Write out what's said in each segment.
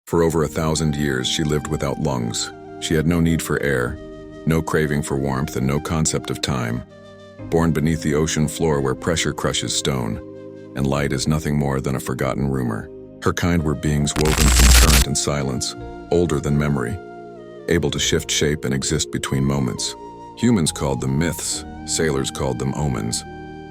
For over 1,000 years, she lived without lungs. She had no need for air, no craving for warmth, and no concept of time. Born beneath the ocean floor where pressure crushes stone, and light is nothing more than a forgotten rumor. Her kind were beings woven from current and silence, older than memory, able to shift shape and exist between moments. Humans called them myths, sailors called them omens.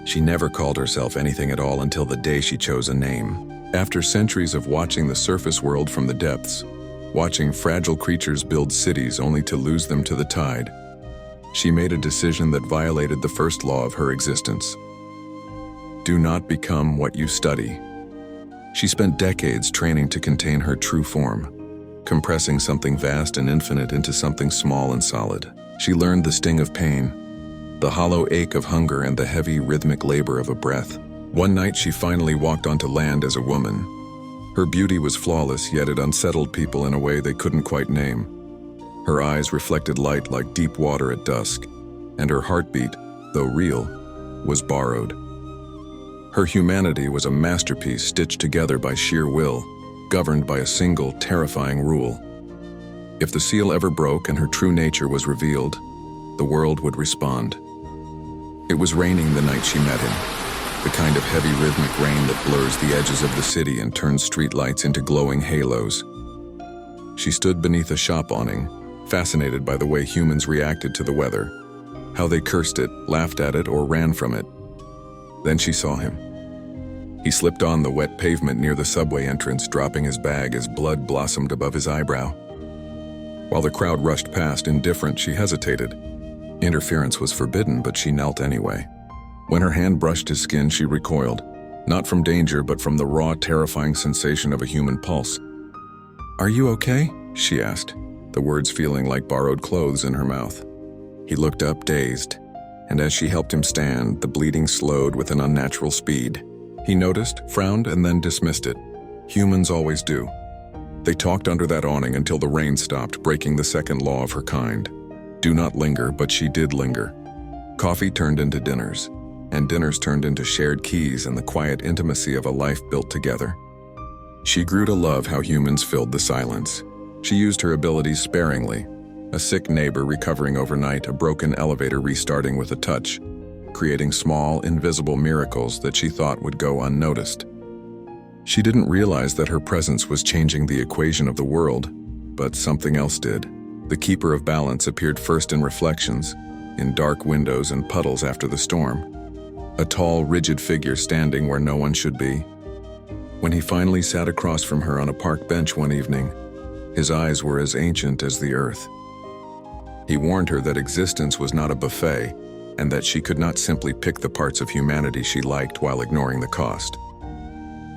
She never called herself anything at all until the day she chose a name. After centuries of watching the surface world from the depths, watching fragile creatures build cities only to lose them to the tide, she made a decision that violated the first law of her existence. Do not become what you study. She spent decades training to contain her true form, compressing something vast and infinite into something small and solid. She learned the sting of pain, the hollow ache of hunger, and the heavy, rhythmic labor of a breath. One night she finally walked onto land as a woman. Her beauty was flawless, yet it unsettled people in a way they couldn't quite name. Her eyes reflected light like deep water at dusk, and her heartbeat, though real, was borrowed. Her humanity was a masterpiece stitched together by sheer will, governed by a single, terrifying rule. If the seal ever broke and her true nature was revealed, the world would respond. It was raining the night she met him, the kind of heavy rhythmic rain that blurs the edges of the city and turns streetlights into glowing halos. She stood beneath a shop awning, fascinated by the way humans reacted to the weather, how they cursed it, laughed at it, or ran from it. Then she saw him. He slipped on the wet pavement near the subway entrance, dropping his bag as blood blossomed above his eyebrow. While the crowd rushed past, indifferent, she hesitated. Interference was forbidden, but she knelt anyway. When her hand brushed his skin, she recoiled, not from danger, but from the raw, terrifying sensation of a human pulse. "Are you okay?" she asked, the words feeling like borrowed clothes in her mouth. He looked up, dazed, and as she helped him stand, the bleeding slowed with an unnatural speed. He noticed, frowned, and then dismissed it. Humans always do. They talked under that awning until the rain stopped, breaking the second law of her kind. Do not linger, but she did linger. Coffee turned into dinners, and dinners turned into shared keys and the quiet intimacy of a life built together. She grew to love how humans filled the silence. She used her abilities sparingly. A sick neighbor recovering overnight, a broken elevator restarting with a touch, creating small, invisible miracles that she thought would go unnoticed. She didn't realize that her presence was changing the equation of the world, but something else did. The keeper of balance appeared first in reflections, in dark windows and puddles after the storm. A tall, rigid figure standing where no one should be. When he finally sat across from her on a park bench one evening, his eyes were as ancient as the earth. He warned her that existence was not a buffet, and that she could not simply pick the parts of humanity she liked while ignoring the cost.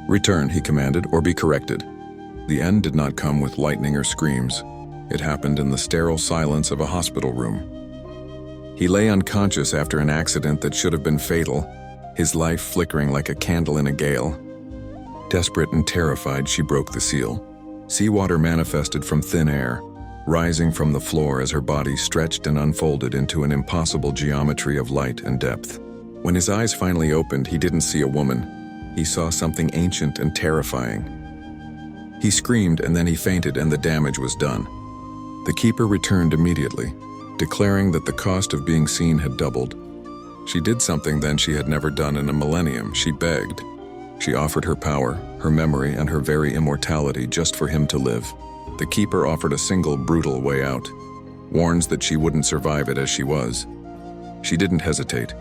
"Return," he commanded, "or be corrected." The end did not come with lightning or screams. It happened in the sterile silence of a hospital room. He lay unconscious after an accident that should have been fatal, his life flickering like a candle in a gale. Desperate and terrified, she broke the seal. Seawater manifested from thin air, rising from the floor as her body stretched and unfolded into an impossible geometry of light and depth. When his eyes finally opened, he didn't see a woman. He saw something ancient and terrifying. He screamed, and then he fainted, and the damage was done. The keeper returned immediately, declaring that the cost of being seen had doubled. She did something then she had never done in a millennium. She begged. She offered her power, her memory, and her very immortality just for him to live. The keeper offered a single brutal way out, warns that she wouldn't survive it as she was. She didn't hesitate.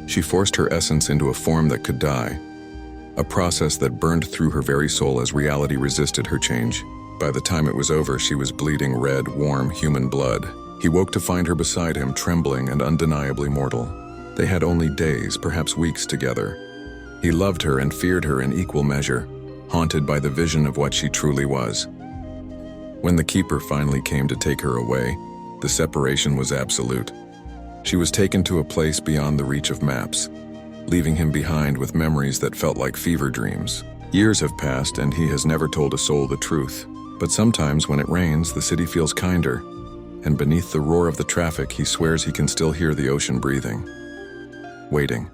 She forced her essence into a form that could die, a process that burned through her very soul as reality resisted her change. By the time it was over, she was bleeding red, warm human blood. He woke to find her beside him, trembling and undeniably mortal. They had only days, perhaps weeks together. He loved her and feared her in equal measure, haunted by the vision of what she truly was. When the keeper finally came to take her away, the separation was absolute. She was taken to a place beyond the reach of maps, leaving him behind with memories that felt like fever dreams. Years have passed, and he has never told a soul the truth. But sometimes when it rains, the city feels kinder, and beneath the roar of the traffic, he swears he can still hear the ocean breathing, waiting.